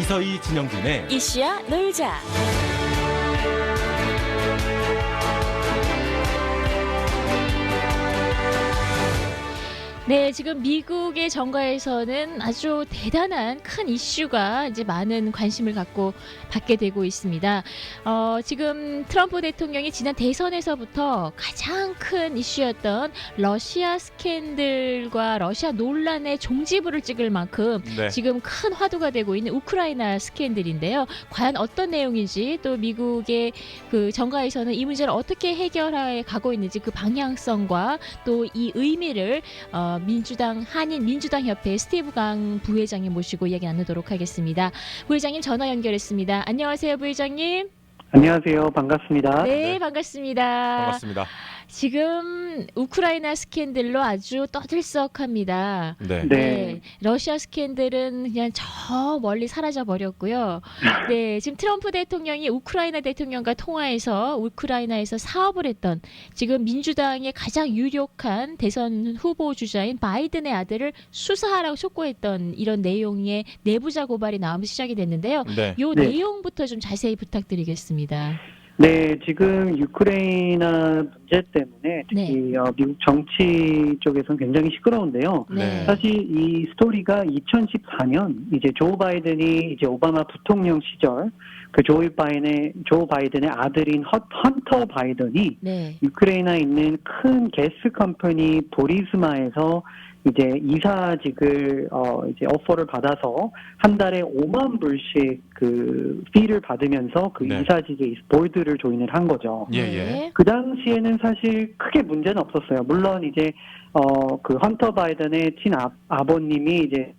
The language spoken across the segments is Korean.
이서희 진영진의 이슈야 놀자. 네, 지금 미국의 정가에서는 아주 대단한 큰 이슈가 이제 많은 관심을 받게 되고 있습니다. 지금 트럼프 대통령이 지난 대선에서부터 가장 큰 이슈였던 러시아 스캔들과 러시아 논란의 종지부를 찍을 만큼 네. 지금 큰 화두가 되고 있는 우크라이나 스캔들인데요. 과연 어떤 내용인지 또 미국의 그 정가에서는 이 문제를 어떻게 해결해 가고 있는지 그 방향성과 또 이 의미를 한인 민주당 협회 스티브 강 부회장님 모시고 이야기 나누도록 하겠습니다. 부회장님 전화 연결했습니다. 안녕하세요, 부회장님. 안녕하세요. 반갑습니다. 네, 반갑습니다. 반갑습니다. 지금 우크라이나 스캔들로 아주 떠들썩합니다. 네. 네. 러시아 스캔들은 그냥 저 멀리 사라져 버렸고요. 네, 지금 트럼프 대통령이 우크라이나 대통령과 통화해서 우크라이나에서 사업을 했던 지금 민주당의 가장 유력한 대선 후보 주자인 바이든의 아들을 수사하라고 촉구했던 이런 내용의 내부자 고발이 나오면서 시작이 됐는데요. 네. 요 네. 내용부터 좀 자세히 부탁드리겠습니다. 네, 지금 우크라이나 문제 때문에 특히 미국 정치 쪽에서는 굉장히 시끄러운데요. 네. 사실 이 스토리가 2014년 이제 조 바이든이 이제 오바마 부통령 시절 그 조 바이든의 아들인 헌터 바이든이 네. 우크라이나에 있는 큰 게스 컴퍼니 보리스마에서 이제 이사직을 이제 오퍼를 받아서 한 달에 5만 불씩 그 피를 받으면서 그 네. 이사직에 보드를 조인을 한 거죠. 예, 예. 네. 그 당시에는 사실 크게 문제는 없었어요. 물론 이제 그 헌터 바이든의 친아버님이 이제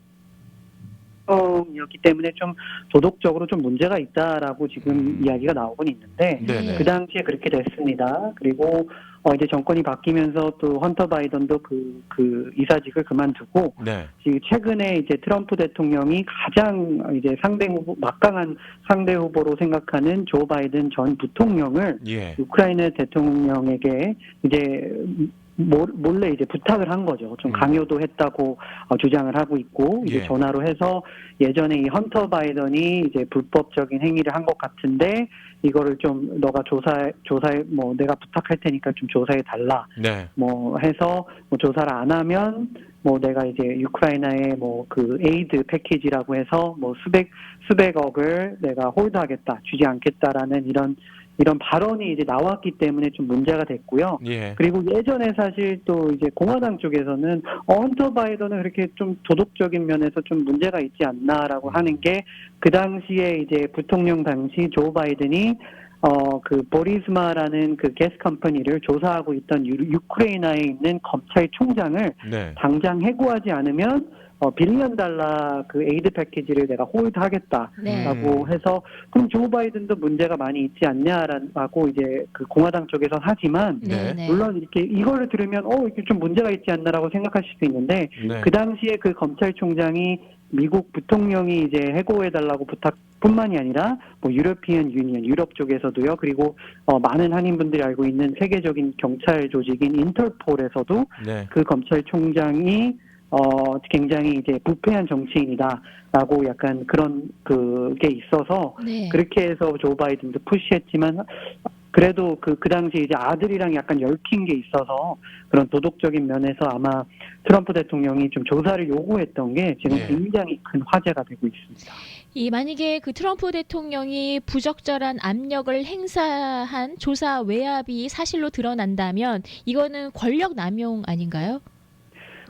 이었기 때문에 좀 도덕적으로 좀 문제가 있다라고 지금 이야기가 나오곤 있는데 네네. 그 당시에 그렇게 됐습니다. 그리고 이제 정권이 바뀌면서 또 헌터 바이든도 그 이사직을 그만두고 네. 지금 최근에 이제 트럼프 대통령이 가장 이제 막강한 상대 후보로 생각하는 조 바이든 전 부통령을 예. 우크라이나 대통령에게 이제 몰래 이제 부탁을 한 거죠. 좀 강요도 했다고 주장을 하고 있고 이제 예. 전화로 해서 예전에 이 헌터 바이든이 이제 불법적인 행위를 한 것 같은데 이거를 좀 너가 조사해 뭐 내가 부탁할 테니까 좀 조사해 달라. 네. 뭐 해서 뭐 조사를 안 하면 뭐 내가 이제 우크라이나의 뭐 그 에이드 패키지라고 해서 뭐 수백억을 내가 홀드하겠다, 주지 않겠다라는 이런 발언이 이제 나왔기 때문에 좀 문제가 됐고요. 예. 그리고 예전에 사실 또 이제 공화당 쪽에서는 헌터 바이든은 그렇게 좀 도덕적인 면에서 좀 문제가 있지 않나라고 하는 게 그 당시에 이제 부통령 당시 조 바이든이 그 보리스마라는 그 게스 컴퍼니를 조사하고 있던 우크라이나에 있는 검찰총장을 네. 당장 해고하지 않으면 빌리언 달러 그 에이드 패키지를 내가 홀드하겠다라고 네. 해서 그럼 조 바이든도 문제가 많이 있지 않냐라고 이제 그 공화당 쪽에서 하지만 네. 물론 이렇게 이거를 들으면 이게 좀 문제가 있지 않나라고 생각하실 수 있는데 네. 그 당시에 그 검찰총장이 미국 부통령이 이제 해고해달라고 부탁뿐만이 아니라 뭐 유러피언 유니언 유럽 쪽에서도요. 그리고 많은 한인분들이 알고 있는 세계적인 경찰 조직인 인터폴에서도 네. 그 검찰총장이 굉장히 이제 부패한 정치인이다라고 약간 그런 그게 있어서 네. 그렇게 해서 조 바이든도 푸시했지만 그래도 그 당시에 이제 아들이랑 약간 얽힌 게 있어서 그런 도덕적인 면에서 아마 트럼프 대통령이 좀 조사를 요구했던 게 지금 네. 굉장히 큰 화제가 되고 있습니다. 만약에 그 트럼프 대통령이 부적절한 압력을 행사한 조사 외압이 사실로 드러난다면 이거는 권력 남용 아닌가요?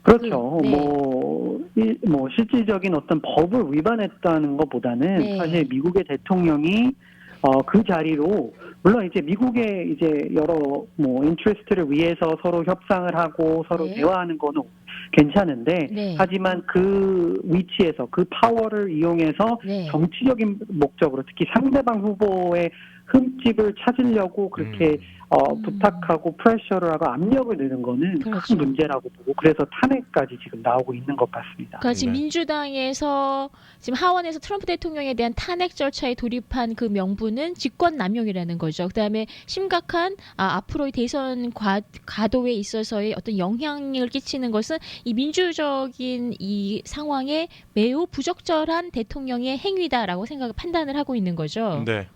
그렇죠. 네. 뭐 실질적인 어떤 법을 위반했다는 것보다는 네. 사실 미국의 대통령이 그 자리로 물론 이제 미국의 이제 여러 뭐 인트레스트를 위해서 서로 협상을 하고 서로 네. 대화하는 거는 괜찮은데 네. 하지만 그 위치에서 그 파워를 이용해서 네. 정치적인 목적으로 특히 상대방 후보의 흠집을 찾으려고 그렇게 부탁하고 프레셔를 하고 압력을 넣는 거는 그렇죠. 큰 문제라고 보고 그래서 탄핵까지 지금 나오고 있는 것 같습니다. 그러니까 지금 네. 민주당에서 지금 하원에서 트럼프 대통령에 대한 탄핵 절차에 돌입한 그 명분은 직권남용이라는 거죠. 그다음에 심각한 앞으로의 대선 가도에 있어서의 어떤 영향을 끼치는 것은 이 민주적인 이 상황에 매우 부적절한 대통령의 행위다라고 판단을 하고 있는 거죠. 네.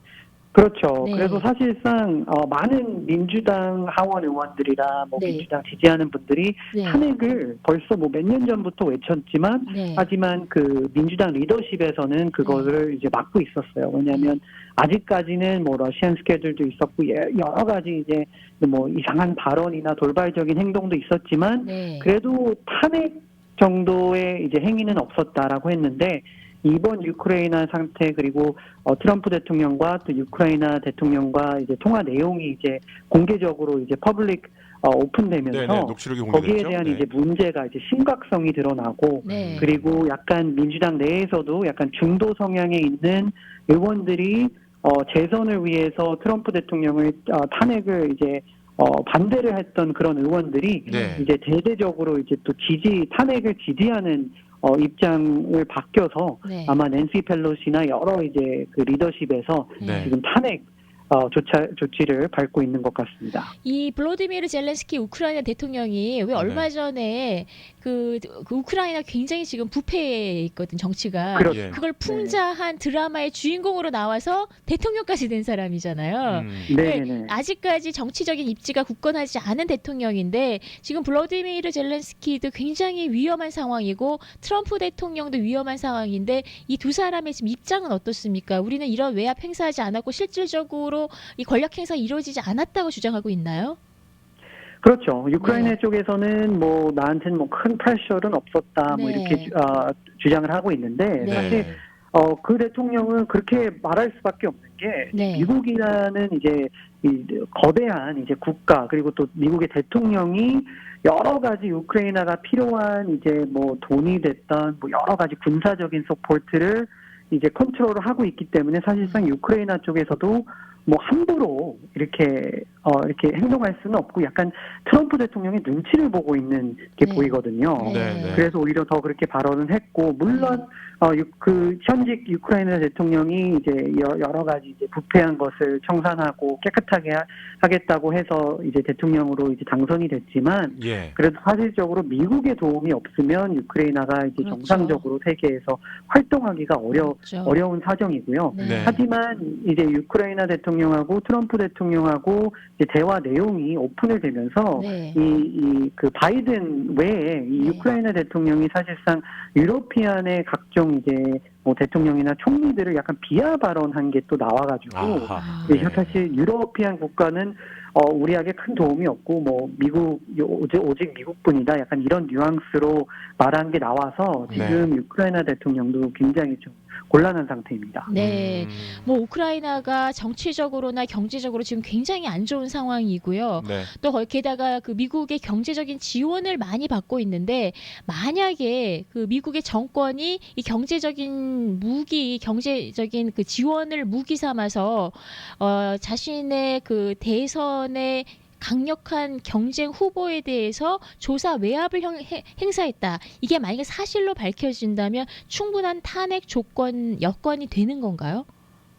그렇죠. 네. 그래서 사실상 많은 민주당 하원 의원들이나 뭐 네. 민주당 지지하는 분들이 네. 탄핵을 벌써 뭐 몇 년 전부터 외쳤지만 네. 하지만 그 민주당 리더십에서는 그거를 이제 막고 있었어요. 왜냐하면 아직까지는 뭐 러시안 스케줄도 있었고 여러 가지 이제 뭐 이상한 발언이나 돌발적인 행동도 있었지만 네. 그래도 탄핵 정도의 이제 행위는 없었다라고 했는데 이번 유크레이나 상태 그리고 트럼프 대통령과 또 유크라이나 대통령과 이제 통화 내용이 이제 공개적으로 이제 퍼블릭 오픈되면서 네네. 녹취록이 공개됐죠. 거기에 대한 네. 이제 문제가 이제 심각성이 드러나고 네. 그리고 약간 민주당 내에서도 약간 중도 성향에 있는 의원들이 재선을 위해서 트럼프 대통령을 탄핵을 이제 반대를 했던 그런 의원들이 네. 이제 대대적으로 이제 또 탄핵을 지지하는 입장을 바뀌어서 네. 아마 낸시 펠로시나 여러 이제 그 리더십에서 네. 지금 탄핵 조치를 밟고 있는 것 같습니다. 이 블로디미르 젤렌스키 우크라이나 대통령이 왜 얼마 전에 그 우크라이나 굉장히 지금 부패해 있거든 정치가. 그렇죠. 예. 그걸 풍자한 드라마의 주인공으로 나와서 대통령까지 된 사람이잖아요. 네네. 아직까지 정치적인 입지가 굳건하지 않은 대통령인데 지금 블로디미르 젤렌스키도 굉장히 위험한 상황이고 트럼프 대통령도 위험한 상황인데 이 두 사람의 지금 입장은 어떻습니까? 우리는 이런 외압 행사하지 않았고 실질적으로 이 권력 행사 이루어지지 않았다고 주장하고 있나요? 그렇죠. 유크라이나 네. 쪽에서는 뭐 나한테는 뭐 큰 프레셔는 없었다 뭐 네. 이렇게 주장을 하고 있는데 네. 사실 그 대통령은 그렇게 말할 수밖에 없는 게 네. 미국이라는 이제 이 거대한 이제 국가 그리고 또 미국의 대통령이 여러 가지 우크라이나가 필요한 이제 뭐 돈이 됐던 뭐 여러 가지 군사적인 서포트를 이제 컨트롤을 하고 있기 때문에 사실상 우크라이나 쪽에서도 뭐 함부로 이렇게 행동할 수는 없고 약간 트럼프 대통령의 눈치를 보고 있는 게 네. 보이거든요. 네. 그래서 오히려 더 그렇게 발언을 했고 물론 그 현직 우크라이나 대통령이 이제 여러 가지 이제 부패한 것을 청산하고 깨끗하게 하겠다고 해서 이제 대통령으로 이제 당선이 됐지만 예. 그래도 사실적으로 미국의 도움이 없으면 우크라이나가 이제 그렇죠. 정상적으로 세계에서 활동하기가 그렇죠. 어려운 사정이고요. 네. 네. 하지만 이제 우크라이나 대통령하고 트럼프 대통령하고 이제 대화 내용이 오픈을 되면서 네. 그 바이든 외에 이 네. 우크라이나 대통령이 사실상 유러피안의 각종 이제 뭐 대통령이나 총리들을 약간 비하 발언한 게 또 나와가지고 아하. 네, 사실 유러피안 국가는 우리에게 큰 도움이 없고 뭐 오직 미국뿐이다 약간 이런 뉘앙스로 말한 게 나와서 지금 우크라이나 대통령도 굉장히 좀 곤란한 상태입니다. 네. 뭐 우크라이나가 정치적으로나 경제적으로 지금 굉장히 안 좋은 상황이고요. 네. 또 게다가 그 미국의 경제적인 지원을 많이 받고 있는데 만약에 그 미국의 정권이 이 경제적인 그 지원을 무기 삼아서 자신의 그 대선의 강력한 경쟁 후보에 대해서 조사 외압을 행사했다. 이게 만약에 사실로 밝혀진다면 충분한 탄핵 여건이 되는 건가요?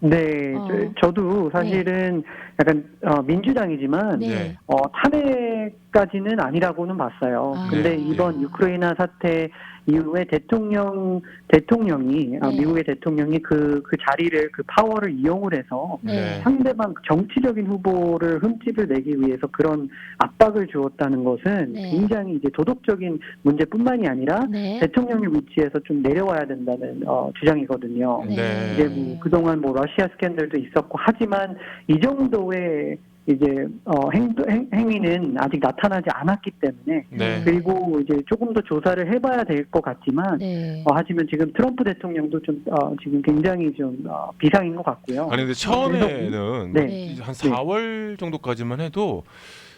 네, 저도 사실은 약간 민주당이지만 네. 탄핵까지는 아니라고는 봤어요. 아. 근데 네. 이번 우크라이나 사태 이후에 대통령이 네. 미국의 대통령이 그 자리를 그 파워를 이용을 해서 네. 상대방 정치적인 후보를 흠집을 내기 위해서 그런 압박을 주었다는 것은 네. 굉장히 이제 도덕적인 문제뿐만이 아니라 네. 대통령의 위치에서 좀 내려와야 된다는 주장이거든요. 네. 이제 뭐 그동안 뭐 러시아 스캔들도 있었고 하지만 이 정도의 이제 행위는 아직 나타나지 않았기 때문에 네. 그리고 이제 조금 더 조사를 해봐야 될 것 같지만 네. 하지만 지금 트럼프 대통령도 좀 지금 굉장히 좀 비상인 것 같고요. 아니 근데 처음에는 네. 한 4월 정도까지만 해도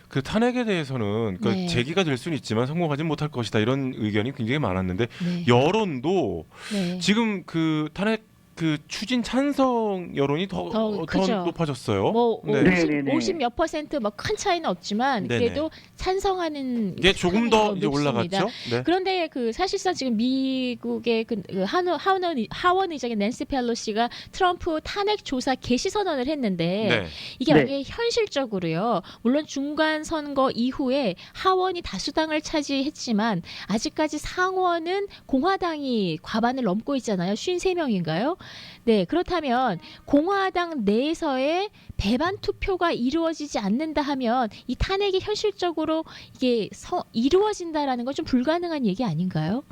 그 탄핵에 대해서는 그 네. 제기가 될 수는 있지만 성공하지 못할 것이다 이런 의견이 굉장히 많았는데 네. 여론도 네. 지금 그 탄핵 그 추진 찬성 여론이 더 더 크죠. 높아졌어요. 뭐 네. 네네네. 50 몇 퍼센트 뭐 큰 차이는 없지만 네네. 그래도 찬성하는 이게 조금 더 편이 이제 높습니다. 올라갔죠. 네. 그런데 그 사실상 지금 미국의 그 하원 의장의 낸시 펠로시가 트럼프 탄핵 조사 개시 선언을 했는데 네. 이게 네. 만약에 현실적으로요. 물론 중간 선거 이후에 하원이 다수당을 차지했지만 아직까지 상원은 공화당이 과반을 넘고 있잖아요. 53명인가요? 네, 그렇다면 공화당 내에서의 배반 투표가 이루어지지 않는다 하면 이 탄핵이 현실적으로 이게 이루어진다라는 건 좀 불가능한 얘기 아닌가요?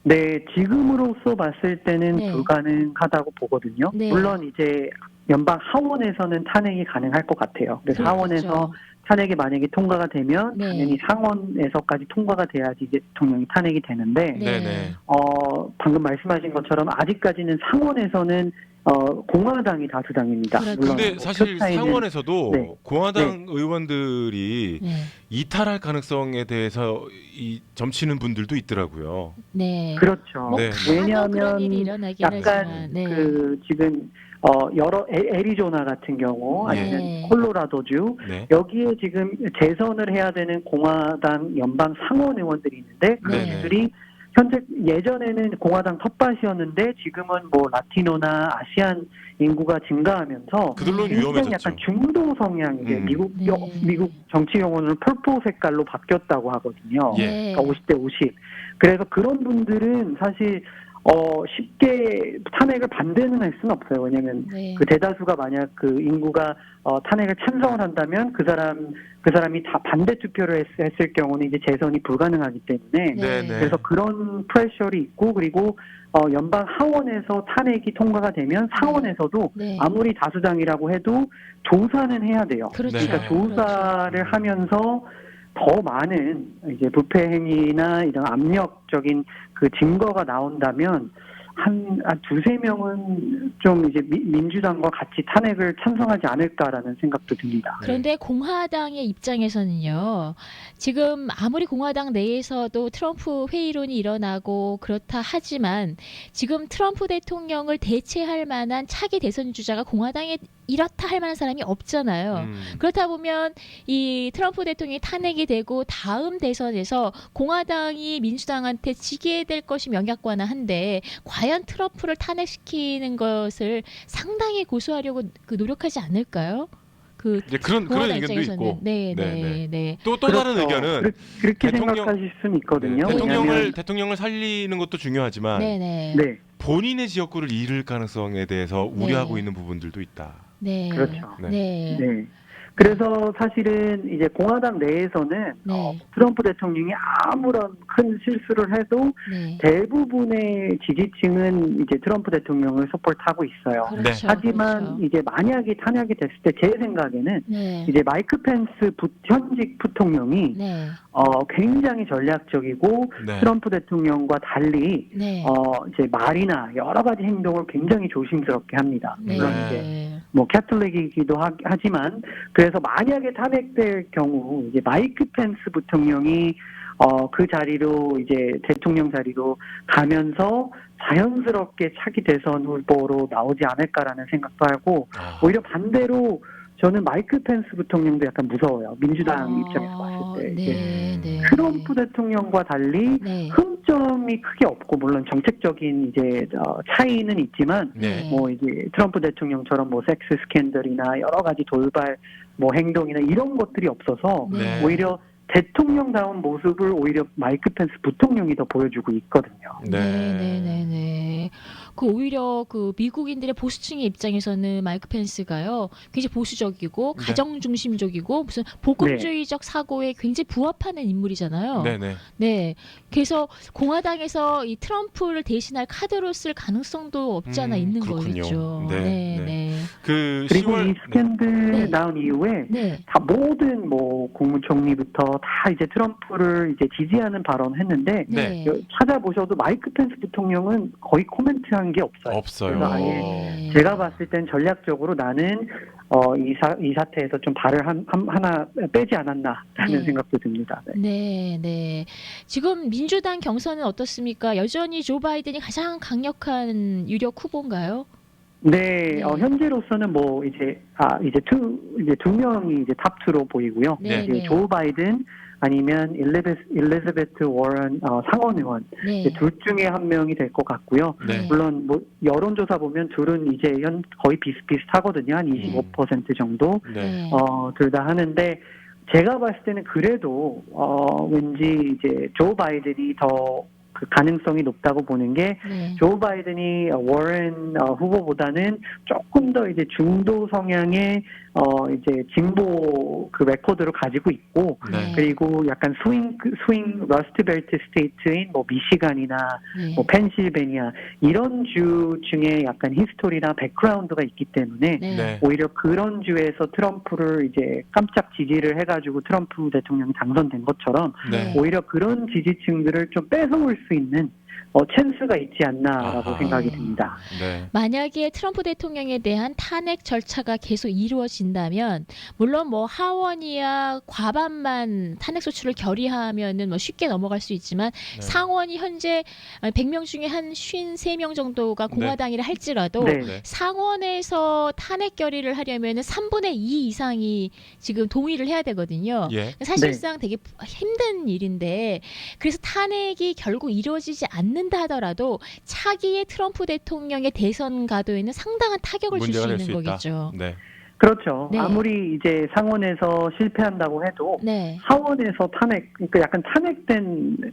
네, 지금으로서 봤을 때는 네. 불가능하다고 보거든요. 네. 물론 이제 연방 하원에서는 탄핵이 가능할 것 같아요. 그래서 하원에서 그렇죠. 탄핵이 만약에 통과가 되면 네. 당연히 상원에서까지 통과가 돼야지 이제 대통령이 탄핵이 되는데 네. 네. 방금 말씀하신 것처럼 아직까지는 상원에서는 공화당이 다수당입니다. 그렇죠. 물론 근데 뭐 사실 표 차이는- 상원에서도 네. 공화당 의원들이 네. 이탈할 가능성에 대해서 점치는 분들도 있더라고요. 네. 그렇죠. 뭐 네. 간혹 그런 일이 왜냐하면 일어나긴 약간 하지만 네. 그 지금 여러 애리조나 같은 경우 아니면 네. 콜로라도주 네. 여기에 지금 재선을 해야 되는 공화당 연방 상원 의원들이 있는데 그 네. 분들이 현재 예전에는 공화당 텃밭이었는데 지금은 뭐 라티노나 아시안 인구가 증가하면서 그들로는 네. 굉장히 위험해졌죠. 약간 중도 성향 이제 미국 네. 미국 정치 용어는 펄포 색깔로 바뀌었다고 하거든요. 예. 네. 그러니까 50대 50. 그래서 그런 분들은 사실 쉽게 탄핵을 반대는 할 수는 없어요. 왜냐하면 네. 그 대다수가 만약 그 인구가 탄핵을 찬성을 한다면 그 사람이 다 반대 투표를 했을 경우는 이제 재선이 불가능하기 때문에 네. 네. 그래서 그런 프레셔리 있고 그리고 연방 하원에서 탄핵이 통과가 되면 상원에서도 네. 아무리 다수당이라고 해도 조사는 해야 돼요. 그렇죠. 네. 그러니까 조사를 그렇죠. 하면서 더 많은 이제 부패 행위나 이런 압력적인 그 증거가 나온다면 한 두세 명은 좀 이제 민주당과 같이 탄핵을 찬성하지 않을까라는 생각도 듭니다. 그런데 공화당의 입장에서는요. 지금 아무리 공화당 내에서도 트럼프 회의론이 일어나고 그렇다 하지만 지금 트럼프 대통령을 대체할 만한 차기 대선 주자가 공화당에 이렇다 할 만한 사람이 없잖아요. 그렇다 보면 이 트럼프 대통령이 탄핵이 되고 다음 대선에서 공화당이 민주당한테 지게 될 것이 명약관화한데 과연 트럼프를 탄핵시키는 것을 상당히 고수하려고 노력하지 않을까요? 이제 그런 공화당 의견도 입장에서는. 있고. 네, 네, 네, 네. 네. 또 다른 의견은 그렇게 대통령- 생각하실 수는 있거든요. 네, 왜냐하면 대통령을 살리는 것도 중요하지만 네, 네. 네, 본인의 지역구를 잃을 가능성에 대해서 우려하고 네. 있는 부분들도 있다. 네. 그렇죠. 네. 네. 그래서 사실은 이제 공화당 내에서는 네. 트럼프 대통령이 아무런 큰 실수를 해도 네. 대부분의 지지층은 이제 트럼프 대통령을 서포트하고 있어요. 그렇죠. 하지만 그렇죠. 이제 만약에 탄핵이 됐을 때 제 생각에는 네. 이제 마이크 펜스 현직 부통령이 네. 굉장히 전략적이고 네. 트럼프 대통령과 달리 네. 이제 말이나 여러 가지 행동을 굉장히 조심스럽게 합니다. 네. 물론 이제 뭐 캐톨릭이기도 하지만 그래서 만약에 탄핵될 경우 이제 마이크 펜스 부통령이 그 자리로 이제 대통령 자리로 가면서 자연스럽게 차기 대선 후보로 나오지 않을까라는 생각도 하고 오히려 반대로 저는 마이크 펜스 부통령도 약간 무서워요. 민주당 입장에서 봤을 때. 네, 네. 트럼프 대통령과 달리 네. 흠점이 크게 없고 물론 정책적인 이제 차이는 있지만 네. 뭐 이제 트럼프 대통령처럼 뭐 섹스 스캔들이나 여러 가지 돌발 뭐 행동이나 이런 것들이 없어서 네. 오히려 대통령다운 모습을 오히려 마이크 펜스 부통령이 더 보여주고 있거든요. 네. 그 오히려 그 미국인들의 보수층의 입장에서는 마이크 펜스가요 굉장히 보수적이고 네. 가정 중심적이고 무슨 복음주의적 사고에 굉장히 부합하는 인물이잖아요. 네네. 네. 그래서 공화당에서 이 트럼프를 대신할 카드로 쓸 가능성도 없지 않아 있는 그렇군요. 거겠죠. 네, 네. 네. 그 그리고 10월 이 스캔들 네. 나온 이후에 네. 다 모든 뭐 국무총리부터 다 이제 트럼프를 이제 지지하는 발언을 했는데 네. 찾아보셔도 마이크 펜스 부통령은 거의 코멘트한 나온 게 없어요. 없어요. 그래서 아예 네. 제가 봤을 땐 전략적으로 나는 이 사태에서 좀 발을 하나 빼지 않았나라는 네. 생각도 듭니다. 네. 네, 네. 지금 민주당 경선은 어떻습니까? 여전히 조 바이든이 가장 강력한 유력 후보인가요? 네, 네. 현재로서는 뭐 이제 두 명이 이제 탑2로 보이고요. 네, 이제 네. 조 바이든 아니면 일리자베트 워런 상원 의원 네. 이제 둘 중에 한 명이 될 것 같고요. 네. 물론 뭐 여론조사 보면 둘은 이제 거의 비슷비슷하거든요. 한 25% 정도 네. 둘 다 하는데 제가 봤을 때는 그래도 왠지 이제 조 바이든이 더 그 가능성이 높다고 보는 게 네. 조 바이든이 워런 후보보다는 조금 더 이제 중도 성향의 이제 진보 그 레코드를 가지고 있고 네. 그리고 약간 스윙 러스트 벨트 스테이트인 뭐 미시간이나 네. 뭐 펜실베니아 이런 주 중에 약간 히스토리나 백그라운드가 있기 때문에 네. 네. 오히려 그런 주에서 트럼프를 이제 깜짝 지지를 해가지고 트럼프 대통령이 당선된 것처럼 네. 오히려 그런 지지층들을 좀 뺏어올 수 있는 찬스가 있지 않나라고 아하. 생각이 듭니다. 네. 만약에 트럼프 대통령에 대한 탄핵 절차가 계속 이루어진다면 물론 뭐 하원이야 과반만 탄핵 소추를 결의하면은 뭐 쉽게 넘어갈 수 있지만 네. 상원이 현재 100명 중에 한 53명 정도가 공화당이라 할지라도 네. 네. 상원에서 탄핵 결의를 하려면은 3분의 2 이상이 지금 동의를 해야 되거든요. 예. 사실상 되게 힘든 일인데 그래서 탄핵이 결국 이루어지지 않는다 하더라도 차기의 트럼프 대통령의 대선 가도에는 상당한 타격을 줄 문제가 수 될 있는 수 있다. 거겠죠. 네. 네. 그렇죠. 네. 아무리 이제 상원에서 실패한다고 해도 네. 하원에서 그러니까 약간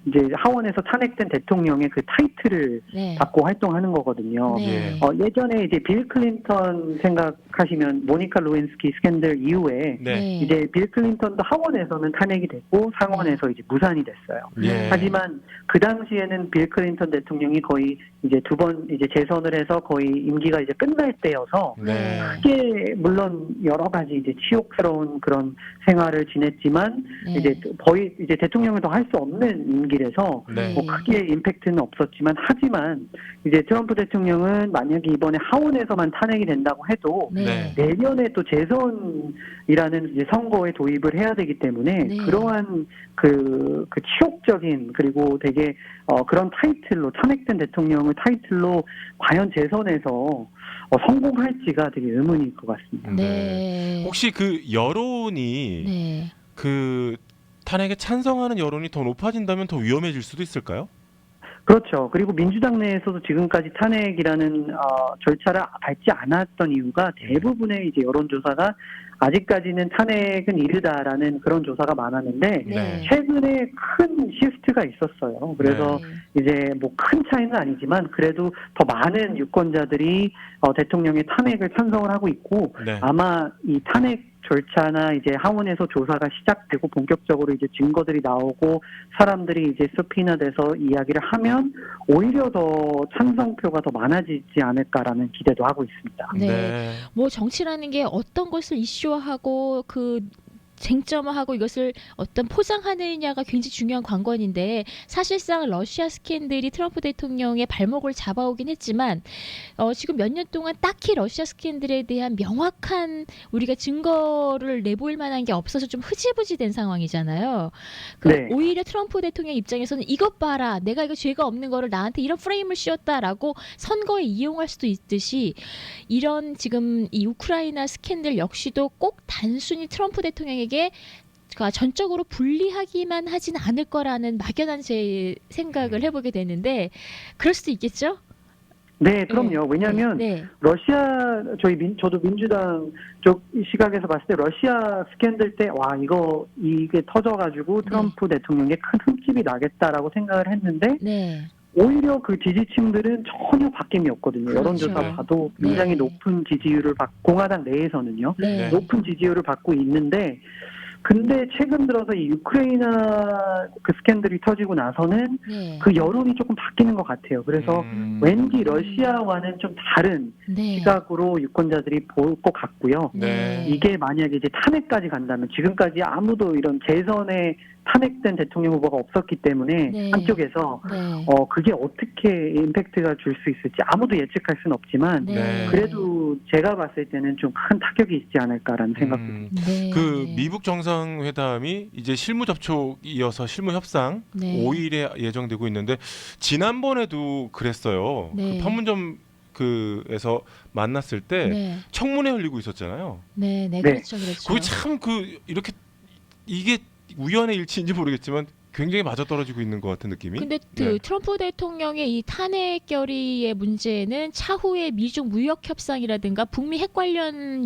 이제 하원에서 탄핵된 대통령의 그 타이틀을 네. 받고 활동하는 거거든요. 네. 예전에 이제 빌 클린턴 생각하시면 모니카 루인스키 스캔들 이후에 네. 이제 빌 클린턴도 하원에서는 탄핵이 됐고 상원에서 이제 무산이 됐어요. 예. 하지만 그 당시에는 빌 클린턴 대통령이 거의 이제 두 번 이제 재선을 해서 거의 임기가 이제 끝날 때여서 네. 크게 물론 여러 가지 이제 치욕스러운 그런 생활을 지냈지만 네. 이제 거의 이제 대통령을 더 할 수 없는 임기라서 네. 뭐 크게 임팩트는 없었지만 하지만 이제 트럼프 대통령은 만약에 이번에 하원에서만 탄핵이 된다고 해도 네. 내년에 또 재선이라는 이제 선거에 도입을 해야 되기 때문에 네. 그러한 그 치욕적인 그리고 되게 그런 타이틀로 탄핵된 대통령을 타이틀로 과연 재선에서 성공할지가 되게 의문일 것 같습니다. 네. 혹시 그 여론이 네. 그 탄핵에 찬성하는 여론이 더 높아진다면 더 위험해질 수도 있을까요? 그렇죠. 그리고 민주당 내에서도 지금까지 탄핵이라는 절차를 밟지 않았던 이유가 대부분의 이제 여론조사가 아직까지는 탄핵은 이르다라는 그런 조사가 많았는데 네. 최근에 큰 시프트가 있었어요. 그래서 이제 뭐 큰 차이는 아니지만 그래도 더 많은 유권자들이 대통령의 탄핵을 찬성을 하고 있고 네. 아마 이 탄핵 절차나 이제 하원에서 조사가 시작되고 본격적으로 이제 증거들이 나오고 사람들이 이제 서피나돼서 이야기를 하면 오히려 더 찬성표가 더 많아지지 않을까라는 기대도 하고 있습니다. 네. 뭐 정치라는 게 어떤 것을 이슈화하고 그 쟁점화하고 이것을 어떤 포장하느냐가 굉장히 중요한 관건인데 사실상 러시아 스캔들이 트럼프 대통령의 발목을 잡아오긴 했지만 지금 몇 년 동안 딱히 러시아 스캔들에 대한 명확한 우리가 증거를 내보일 만한 게 없어서 좀 흐지부지 된 상황이잖아요. 네. 오히려 트럼프 대통령 입장에서는 이것 봐라 내가 이거 죄가 없는 거를 나한테 이런 프레임을 씌웠다라고 선거에 이용할 수도 있듯이 이런 지금 이 우크라이나 스캔들 역시도 꼭 단순히 트럼프 대통령에게 전적으로 불리하기만 하진 않을 거라는 막연한 제 생각을 해보게 되는데 그럴 수도 있겠죠? 네, 그럼요. 왜냐하면 러시아 저도 민주당 쪽 시각에서 봤을 때 러시아 스캔들 때 와 이게 터져가지고 트럼프 대통령에 큰 흠집이 나겠다라고 생각을 했는데 오히려 그 지지층들은 전혀 바뀜이 없거든요. 그렇죠. 여론조사 봐도 굉장히 높은 지지율을 공화당 내에서는요. 높은 지지율을 받고 있는데 근데 최근 들어서 이 우크라이나 그 스캔들이 터지고 나서는 그 여론이 조금 바뀌는 것 같아요. 그래서 왠지 러시아와는 좀 다른 시각으로 유권자들이 볼 것 같고요. 이게 만약에 이제 탄핵까지 간다면 지금까지 아무도 이런 재선에 탄핵된 대통령 후보가 없었기 때문에 네. 한쪽에서 네. 그게 어떻게 임팩트가 줄 수 있을지 아무도 예측할 수는 없지만 네. 그래도 제가 봤을 때는 좀 큰 타격이 있지 않을까라는 생각도 듭니다. 네. 그 미국 정상회담이 이제 실무 접촉이어서 실무 협상 네. 5일에 예정되고 있는데 지난번에도 그랬어요. 네. 그 판문점 그에서 만났을 때 네. 청문회 흘리고 있었잖아요. 네, 네, 네. 그렇죠, 그렇죠. 거기 참 그 이렇게 이게 우연의 일치인지 모르겠지만 굉장히 맞아떨어지고 있는 것 같은 느낌이. 근데 네. 트럼프 대통령의 이 탄핵 결의의 문제는 차후에 미중 무역 협상이라든가 북미 핵 관련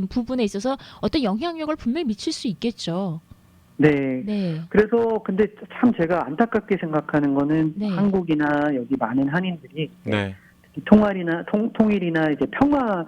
부분에 있어서 어떤 영향력을 분명히 미칠 수 있겠죠. 네. 네. 그래서 근데 참 제가 안타깝게 생각하는 거는 네. 한국이나 여기 많은 한인들이 네. 통일이나 이제 평화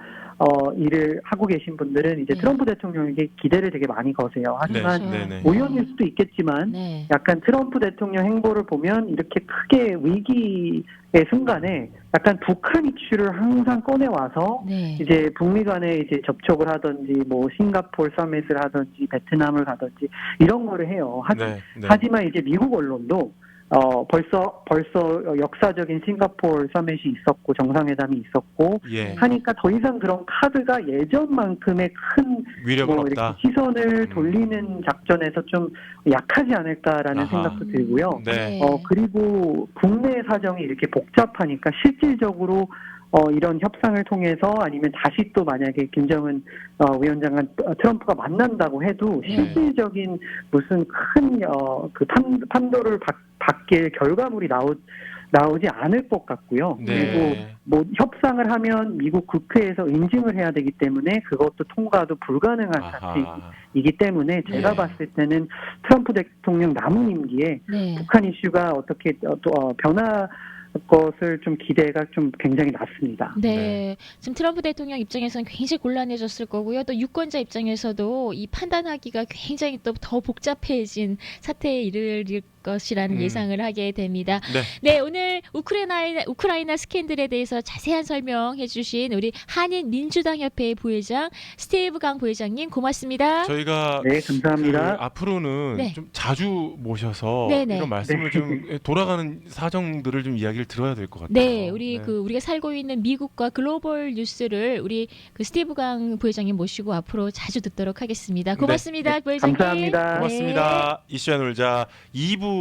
일을 하고 계신 분들은 이제 네. 트럼프 대통령에게 기대를 되게 많이 거세요. 하지만 그렇죠. 네. 네. 우연일 수도 있겠지만 네. 약간 트럼프 대통령 행보를 보면 이렇게 크게 위기의 순간에 약간 북한 이슈를 항상 꺼내와서 네. 이제 북미 간에 이제 접촉을 하든지 뭐 싱가포르 서밋을 하든지 베트남을 가든지 이런 거를 해요. 네. 네. 하지만 이제 미국 언론도 벌써 역사적인 싱가포르 서밋이 있었고 정상회담이 있었고 예. 하니까 더 이상 그런 카드가 예전만큼의 큰 위력은 이렇게 없다. 시선을 돌리는 작전에서 좀 약하지 않을까라는 아하. 생각도 들고요. 네. 그리고 국내 사정이 이렇게 복잡하니까 실질적으로 이런 협상을 통해서 아니면 다시 또 만약에 김정은 위원장과 트럼프가 만난다고 해도 네. 실질적인 무슨 큰 그 판도를 바뀔 결과물이 나오지 않을 것 같고요. 네. 그리고 뭐 협상을 하면 미국 국회에서 인증을 해야 되기 때문에 그것도 통과도 불가능한 상태이기 때문에 제가 네. 봤을 때는 트럼프 대통령 남은 임기에 네. 북한 이슈가 어떻게 변화 것을 좀 기대가 좀 굉장히 낮습니다. 네. 네. 지금 트럼프 대통령 입장에서는 굉장히 곤란해졌을 거고요. 또 유권자 입장에서도 이 판단하기가 굉장히 또 더 복잡해진 사태에 이를 것이라는 예상을 하게 됩니다. 네. 네, 오늘 우크라이나 스캔들에 대해서 자세한 설명해 주신 우리 한인 민주당협회 부회장 스티브 강 부회장님 고맙습니다. 저희가 네, 감사합니다. 그 앞으로는 네. 좀 자주 모셔서 네네. 이런 말씀을 좀 돌아가는 사정들을 좀 이야기를 들어야 될 것 같아요. 네, 우리 네. 우리가 살고 있는 미국과 글로벌 뉴스를 우리 그 스티브 강 부회장님 모시고 앞으로 자주 듣도록 하겠습니다. 고맙습니다, 부회장님. 감사합니다. 고맙습니다. 이슈야 놀자 2부